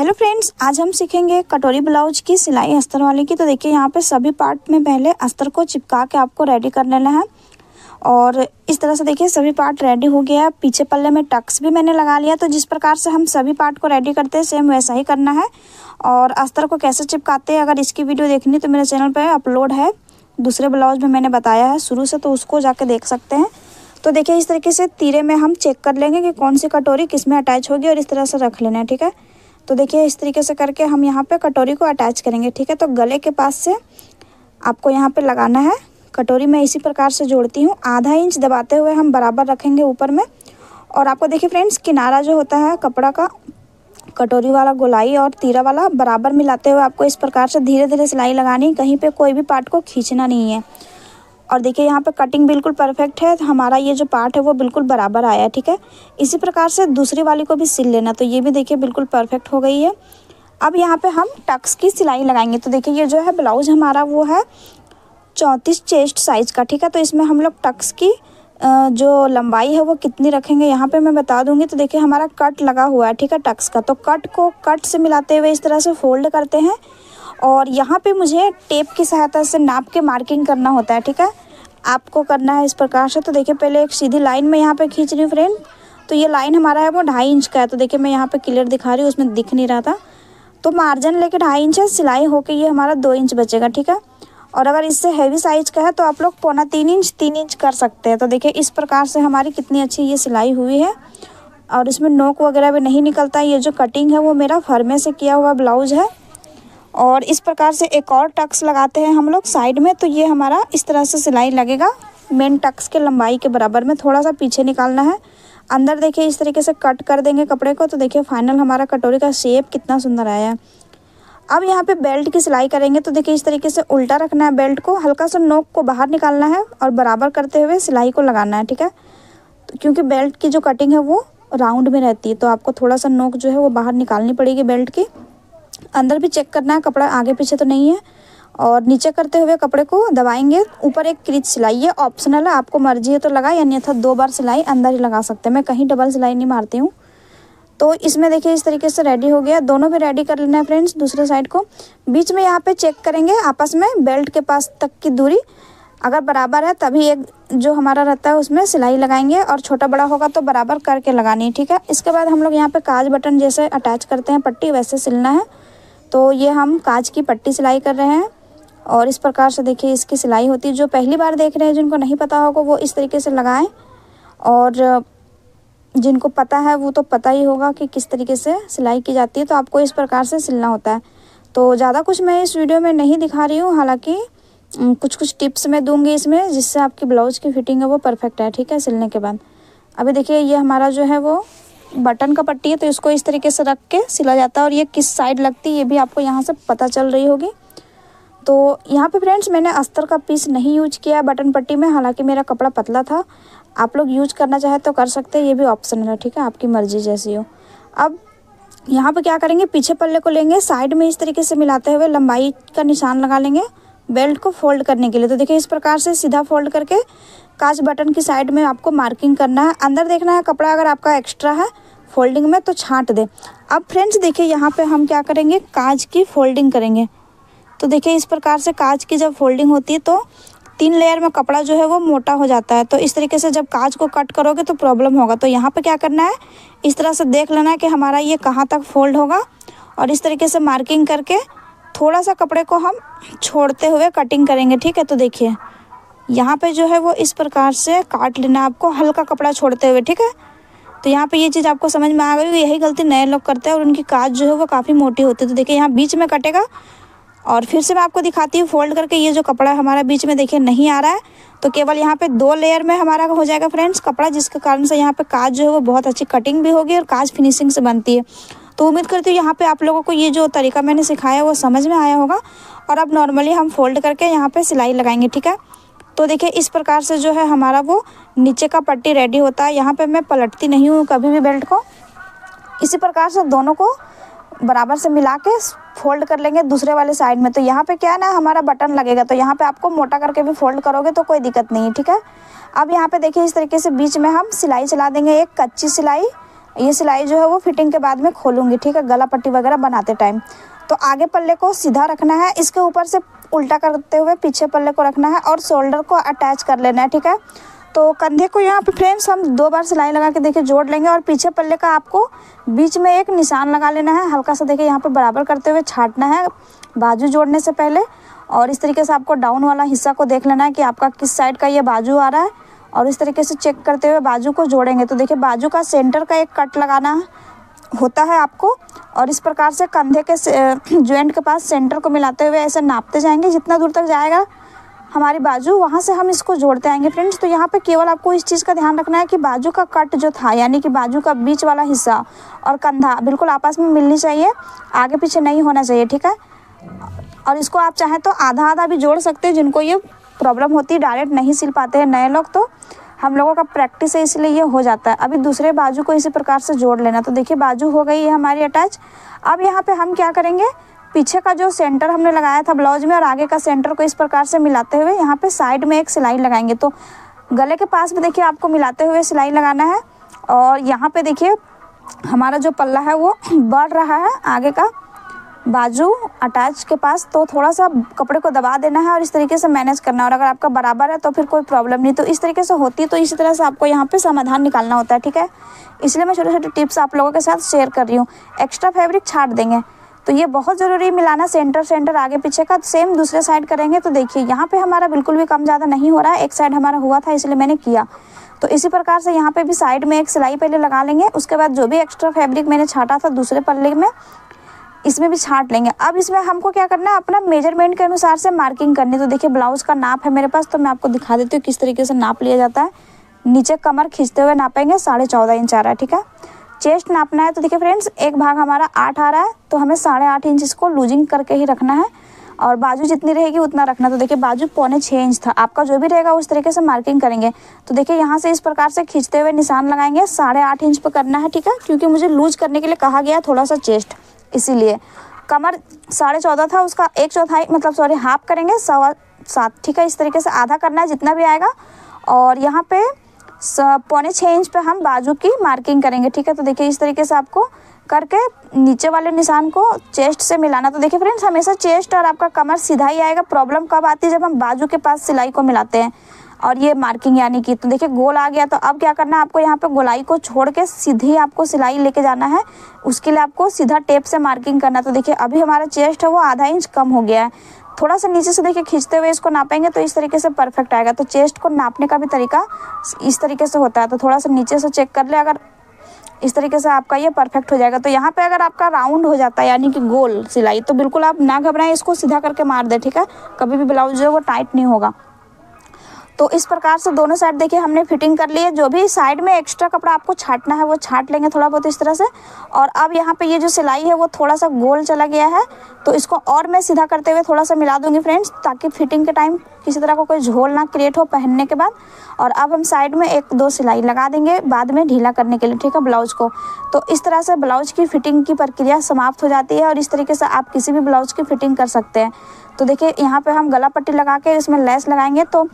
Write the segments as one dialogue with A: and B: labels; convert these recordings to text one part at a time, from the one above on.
A: Hello friends, आज हम सीखेंगे कटोरी ब्लाउज की सिलाई अस्तर वाले की। तो देखिए यहाँ पे सभी पार्ट में पहले अस्तर को चिपका के आपको रेडी कर लेना है। और इस तरह से देखिए सभी पार्ट रेडी हो गया है। पीछे पल्ले में टक्स भी मैंने लगा लिया। तो जिस प्रकार से हम सभी पार्ट को रेडी करते हैं सेम वैसा ही करना है। और अस्तर को कैसे चिपकाते हैं, अगर इसकी वीडियो देखनी तो मेरे चैनल पर अपलोड है। दूसरे ब्लाउज में मैंने बताया है शुरू से, तो उसको जाके देख सकते हैं। तो देखिए इस तरीके से तीरे में हम चेक कर लेंगे कि कौन सी कटोरी किस में अटैच होगी और इस तरह से रख लेना है। ठीक है, तो देखिए इस तरीके से करके हम यहाँ पे कटोरी को अटैच करेंगे। ठीक है, तो गले के पास से आपको यहाँ पे लगाना है। कटोरी मैं इसी प्रकार से जोड़ती हूँ। आधा इंच दबाते हुए हम बराबर रखेंगे ऊपर में। और आपको देखिए फ्रेंड्स, किनारा जो होता है कपड़ा का, कटोरी वाला गोलाई और तीरा वाला बराबर मिलाते हुए आपको इस प्रकार से धीरे धीरे सिलाई लगानी। कहीं पे कोई भी पार्ट को खींचना नहीं है। और देखिए यहाँ पे कटिंग बिल्कुल परफेक्ट है। हमारा ये जो पार्ट है वो बिल्कुल बराबर आया है। ठीक है, इसी प्रकार से दूसरी वाली को भी सिल लेना। तो ये भी देखिए बिल्कुल परफेक्ट हो गई है। अब यहाँ पे हम टक्स की सिलाई लगाएंगे। तो देखिए ये जो है ब्लाउज हमारा वो है 34 चेस्ट साइज़ का। ठीक है, तो इसमें हम लोग टक्स की जो लंबाई है वो कितनी रखेंगे यहाँ पे मैं बता दूंगी। तो देखिए हमारा कट लगा हुआ है, ठीक है, टक्स का। तो कट को कट से मिलाते हुए इस तरह से फोल्ड करते हैं। और यहाँ पे मुझे टेप की सहायता से नाप के मार्किंग करना होता है। ठीक है, आपको करना है इस प्रकार से। तो देखिए पहले एक सीधी लाइन में यहाँ पे खींच रही हूँ फ्रेंड। तो ये लाइन हमारा है वो 2.5 इंच का है। तो देखिए मैं यहाँ पे क्लियर दिखा रही हूँ, उसमें दिख नहीं रहा था। तो मार्जिन लेके 2.5 इंच है, सिलाई होके ये हमारा 2 इंच बचेगा। ठीक है, और अगर इससे हैवी साइज का है तो आप लोग 2.25 इंच 3 इंच कर सकते हैं। तो देखिए इस प्रकार से हमारी कितनी अच्छी ये सिलाई हुई है। और इसमें नोक वगैरह भी नहीं निकलता। ये जो कटिंग है वो मेरा फर्मे से किया हुआ ब्लाउज है। और इस प्रकार से एक और टक्स लगाते हैं हम लोग साइड में। तो ये हमारा इस तरह से सिलाई लगेगा। मेन टक्स के लंबाई के बराबर में थोड़ा सा पीछे निकालना है। अंदर देखिए इस तरीके से कट कर देंगे कपड़े को। तो देखिए फाइनल हमारा कटोरी का शेप कितना सुंदर आया है। अब यहाँ पे बेल्ट की सिलाई करेंगे। तो देखिए इस तरीके से उल्टा रखना है बेल्ट को, हल्का सा नोक को बाहर निकालना है और बराबर करते हुए सिलाई को लगाना है। ठीक है, तो क्योंकि बेल्ट की जो कटिंग है वो राउंड में रहती है, तो आपको थोड़ा सा नोक जो है वो बाहर निकालनी पड़ेगी बेल्ट की। अंदर भी चेक करना है कपड़ा आगे पीछे तो नहीं है। और नीचे करते हुए कपड़े को दबाएंगे। ऊपर एक क्रीज सिलाई, ये ऑप्शनल है, आपको मर्जी है तो लगाए, अन्यथा 2 बार सिलाई अंदर ही लगा सकते हैं। मैं कहीं डबल सिलाई नहीं मारती हूँ। तो इसमें देखिए इस तरीके से रेडी हो गया। दोनों भी रेडी कर लेना है फ्रेंड्स। दूसरे साइड को बीच में यहाँ पे चेक करेंगे आपस में बेल्ट के पास तक की दूरी अगर बराबर है तभी एक जो हमारा रहता है उसमें सिलाई लगाएंगे। और छोटा बड़ा होगा तो बराबर करके लगानी है। ठीक है, इसके बाद हम लोग यहाँ पे काज बटन जैसे अटैच करते हैं पट्टी, वैसे सिलना है। तो ये हम काज की पट्टी सिलाई कर रहे हैं। और इस प्रकार से देखिए इसकी सिलाई होती है। जो पहली बार देख रहे हैं, जिनको नहीं पता होगा वो इस तरीके से लगाएं। और जिनको पता है वो तो पता ही होगा कि किस तरीके से सिलाई की जाती है। तो आपको इस प्रकार से सिलना होता है। तो ज़्यादा कुछ मैं इस वीडियो में नहीं दिखा रही हूँ, हालांकि कुछ टिप्स मैं दूंगी इसमें जिससे आपकी ब्लाउज की फिटिंग है वो परफेक्ट है। ठीक है, सिलने के बाद अभी देखिए ये हमारा जो है वो बटन का पट्टी है। तो इसको इस तरीके से रख के सिला जाता है। और ये किस साइड लगती है ये भी आपको यहाँ से पता चल रही होगी। तो यहाँ पे फ्रेंड्स मैंने अस्तर का पीस नहीं यूज किया बटन पट्टी में, हालांकि मेरा कपड़ा पतला था। आप लोग यूज करना चाहे तो कर सकते हैं, ये भी ऑप्शनल है। ठीक है, आपकी मर्जी जैसी हो। अब यहाँ पे क्या करेंगे, पीछे पल्ले को लेंगे, साइड में इस तरीके से मिलाते हुए लंबाई का निशान लगा लेंगे बेल्ट को फोल्ड करने के लिए। तो देखिए इस प्रकार से सीधा फोल्ड करके काज बटन की साइड में आपको मार्किंग करना है। अंदर देखना है कपड़ा अगर आपका एक्स्ट्रा है फोल्डिंग में तो छांट दे। अब फ्रेंड्स देखिए यहाँ पे हम क्या करेंगे, काज की फोल्डिंग करेंगे। तो देखिए इस प्रकार से काज की जब फोल्डिंग होती है तो 3 लेयर में कपड़ा जो है वो मोटा हो जाता है। तो इस तरीके से जब काज को कट करोगे तो प्रॉब्लम होगा। तो यहाँ पे क्या करना है, इस तरह से देख लेना है कि हमारा ये कहाँ तक फोल्ड होगा। और इस तरीके से मार्किंग करके थोड़ा सा कपड़े को हम छोड़ते हुए कटिंग करेंगे। ठीक है, तो देखिए यहाँ पे जो है वो इस प्रकार से काट लेना है आपको, हल्का कपड़ा छोड़ते हुए। ठीक है, तो यहाँ पे ये चीज़ आपको समझ में आ गई। यही गलती नए लोग करते हैं और उनकी काज जो है वो काफ़ी मोटी होती है। तो देखिए यहाँ बीच में कटेगा। और फिर से मैं आपको दिखाती हूँ फोल्ड करके। ये जो कपड़ा हमारा बीच में देखिए नहीं आ रहा है, तो केवल यहाँ पे 2 लेयर में हमारा हो जाएगा फ्रेंड्स कपड़ा, जिसके कारण से यहाँ पे काज जो है वो बहुत अच्छी कटिंग भी होगी और काज फिनिशिंग से बनती है। तो उम्मीद करती हूँ यहाँ पे आप लोगों को ये जो तरीका मैंने सिखाया वो समझ में आया होगा। और अब नॉर्मली हम फोल्ड करके यहाँ पे सिलाई लगाएंगे। ठीक है, तो देखिए इस प्रकार से जो है हमारा वो नीचे का पट्टी रेडी होता है। यहाँ पे मैं पलटती नहीं हूँ कभी भी बेल्ट को। इसी प्रकार से दोनों को बराबर से मिला के फोल्ड कर लेंगे दूसरे वाले साइड में। तो यहाँ पे क्या है ना, हमारा बटन लगेगा। तो यहाँ पे आपको मोटा करके भी फोल्ड करोगे तो कोई दिक्कत नहीं है। ठीक है, अब यहाँ पे देखिए इस तरीके से बीच में हम सिलाई चला देंगे, एक कच्ची सिलाई ये सिलाई जो है वो फिटिंग के बाद में खोलूँगी, ठीक है, गला पट्टी वगैरह बनाते टाइम। तो आगे पल्ले को सीधा रखना है, इसके ऊपर से उल्टा करते हुए पीछे पल्ले को रखना है और शोल्डर को अटैच कर लेना है, ठीक है। तो कंधे को यहाँ पे फ्रेंड्स हम 2 बार सिलाई लगा के देखिए जोड़ लेंगे और पीछे पल्ले का आपको बीच में एक निशान लगा लेना है, हल्का सा देखिए यहाँ पे बराबर करते हुए छाटना है बाजू जोड़ने से पहले। और इस तरीके से आपको डाउन वाला हिस्सा को देख लेना है कि आपका किस साइड का ये बाजू आ रहा है और इस तरीके से चेक करते हुए बाजू को जोड़ेंगे। तो देखिए बाजू का सेंटर का एक कट लगाना होता है आपको और इस प्रकार से कंधे के जॉइंट के पास सेंटर को मिलाते हुए ऐसे नापते जाएंगे, जितना दूर तक जाएगा हमारी बाजू वहाँ से हम इसको जोड़ते आएंगे फ्रेंड्स। तो यहाँ पे केवल आपको इस चीज़ का ध्यान रखना है कि बाजू का कट जो था, यानी कि बाजू का बीच वाला हिस्सा और कंधा बिल्कुल आपस में मिलनी चाहिए, आगे पीछे नहीं होना चाहिए, ठीक है। और इसको आप चाहें तो आधा आधा भी जोड़ सकते हैं, जिनको ये प्रॉब्लम होती है डायरेक्ट नहीं सिल पाते हैं नए लोग, तो हम लोगों का प्रैक्टिस है इसलिए ये हो जाता है। अभी दूसरे बाजू को इसी प्रकार से जोड़ लेना। तो देखिए बाजू हो गई है हमारी अटैच। अब यहाँ पे हम क्या करेंगे, पीछे का जो सेंटर हमने लगाया था ब्लाउज में और आगे का सेंटर को इस प्रकार से मिलाते हुए यहाँ पे साइड में एक सिलाई लगाएंगे। तो गले के पास भी देखिए आपको मिलाते हुए सिलाई लगाना है और यहाँ पे देखिए हमारा जो पल्ला है वो बढ़ रहा है आगे का बाजू अटैच के पास, तो थोड़ा सा कपड़े को दबा देना है और इस तरीके से मैनेज करना है। और अगर आपका बराबर है तो फिर कोई प्रॉब्लम नहीं, तो इस तरीके से होती है। तो इसी तरह से आपको यहाँ पे समाधान निकालना होता है, ठीक है। इसलिए मैं छोटे छोटे टिप्स आप लोगों के साथ शेयर कर रही हूँ। एक्स्ट्रा फैब्रिक छाट देंगे तो ये बहुत ज़रूरी मिलाना, सेंटर आगे पीछे का। सेम दूसरे साइड करेंगे तो देखिए यहाँ पे हमारा बिल्कुल भी कम ज़्यादा नहीं हो रहा है, एक साइड हमारा हुआ था इसलिए मैंने किया। तो इसी प्रकार से यहाँ पे भी साइड में एक सिलाई पहले लगा लेंगे, उसके बाद जो भी एक्स्ट्रा फैब्रिक मैंने छाटा था दूसरे पल्ले में इसमें भी छाट लेंगे। अब इसमें हमको क्या करना है, अपना मेजरमेंट के अनुसार से मार्किंग करनी। तो देखिए ब्लाउज़ का नाप है मेरे पास, तो मैं आपको दिखा देती हूँ किस तरीके से नाप लिया जाता है। नीचे कमर खींचते हुए नापेंगे, 14.5 इंच आ रहा है, ठीक है। चेस्ट नापना है तो देखिए फ्रेंड्स एक भाग हमारा 8 आ रहा है, तो हमें 8.5 इंच इसको लूजिंग करके ही रखना है और बाजू जितनी रहेगी उतना रखना। तो देखिए बाजू 6.25 इंच था, आपका जो भी रहेगा उस तरीके से मार्किंग करेंगे। तो देखिए यहाँ से इस प्रकार से खींचते हुए निशान लगाएंगे, 8.5 इंच पर करना है, ठीक है, क्योंकि मुझे लूज करने के लिए कहा गया थोड़ा सा चेस्ट, इसीलिए। कमर 14.5 था, उसका 1/4 मतलब सॉरी हाफ करेंगे 7.25, ठीक है। इस तरीके से आधा करना है जितना भी आएगा और यहाँ पे 6.25 इंच पे हम बाजू की मार्किंग करेंगे, ठीक है। तो देखिए इस तरीके से आपको करके नीचे वाले निशान को चेस्ट से मिलाना। तो देखिए फ्रेंड्स हमेशा चेस्ट और आपका कमर सीधा ही आएगा। प्रॉब्लम कब आती है, जब हम बाजू के पास सिलाई को मिलाते हैं और ये मार्किंग यानी कि, तो देखिए गोल आ गया। तो अब क्या करना है, आपको यहाँ पे गोलाई को छोड़ के सीधी आपको सिलाई लेके जाना है, उसके लिए आपको सीधा टेप से मार्किंग करना। तो देखिए अभी हमारा चेस्ट है वो आधा इंच कम हो गया है, थोड़ा सा नीचे से देखिए खींचते हुए इसको नापेंगे तो इस तरीके से परफेक्ट आएगा। तो चेस्ट को नापने का भी तरीका इस तरीके से होता है, तो थोड़ा सा नीचे से चेक कर ले, अगर इस तरीके से आपका ये परफेक्ट हो जाएगा। तो यहाँ पे अगर आपका राउंड हो जाता है यानी कि गोल सिलाई, तो बिल्कुल आप ना घबराएं, इसको सीधा करके मार दे, ठीक है। कभी भी ब्लाउज जो है वो टाइट नहीं होगा। तो इस प्रकार से दोनों साइड देखिए हमने फिटिंग कर ली है। जो भी साइड में एक्स्ट्रा कपड़ा आपको छाटना है वो छाट लेंगे थोड़ा बहुत इस तरह से। और अब यहाँ पे ये जो सिलाई है वो थोड़ा सा गोल चला गया है, तो इसको और मैं सीधा करते हुए थोड़ा सा मिला दूंगी फ्रेंड्स, ताकि फिटिंग के टाइम किसी तरह का कोई झोल ना क्रिएट हो पहनने के बाद। और अब हम साइड में 1-2 सिलाई लगा देंगे बाद में ढीला करने के लिए, ठीक है, ब्लाउज को। तो इस तरह से ब्लाउज की फिटिंग की प्रक्रिया समाप्त हो जाती है और इस तरीके से आप किसी भी ब्लाउज की फिटिंग कर सकते हैं। तो देखिए यहाँ पे हम गला पट्टी लगा के इसमें लेस लगाएंगे, तो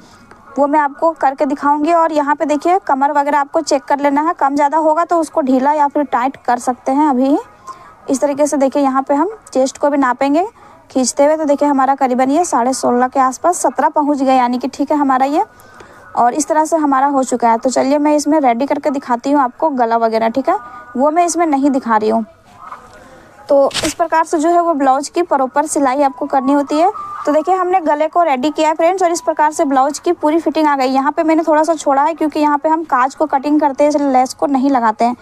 A: वो मैं आपको करके दिखाऊंगी। और यहाँ पे देखिए कमर वगैरह आपको चेक कर लेना है, कम ज़्यादा होगा तो उसको ढीला या फिर टाइट कर सकते हैं अभी इस तरीके से। देखिए यहाँ पे हम चेस्ट को भी नापेंगे खींचते हुए, तो देखिए हमारा करीबन ये 16.5 के आसपास 17 पहुँच गया, यानी कि ठीक है हमारा ये। और इस तरह से हमारा हो चुका है। तो चलिए मैं इसमें रेडी करके दिखाती हूँ आपको गला वगैरह, ठीक है, वो मैं इसमें नहीं दिखा रही हूँ। तो इस प्रकार से जो है वो ब्लाउज की प्रॉपर सिलाई आपको करनी होती है। तो देखिए हमने गले को रेडी किया है फ्रेंड्स और इस प्रकार से ब्लाउज की पूरी फिटिंग आ गई। यहाँ पे मैंने थोड़ा सा छोड़ा है क्योंकि यहाँ पे हम काज को कटिंग करते हैं, इसलिए लेस को नहीं लगाते हैं।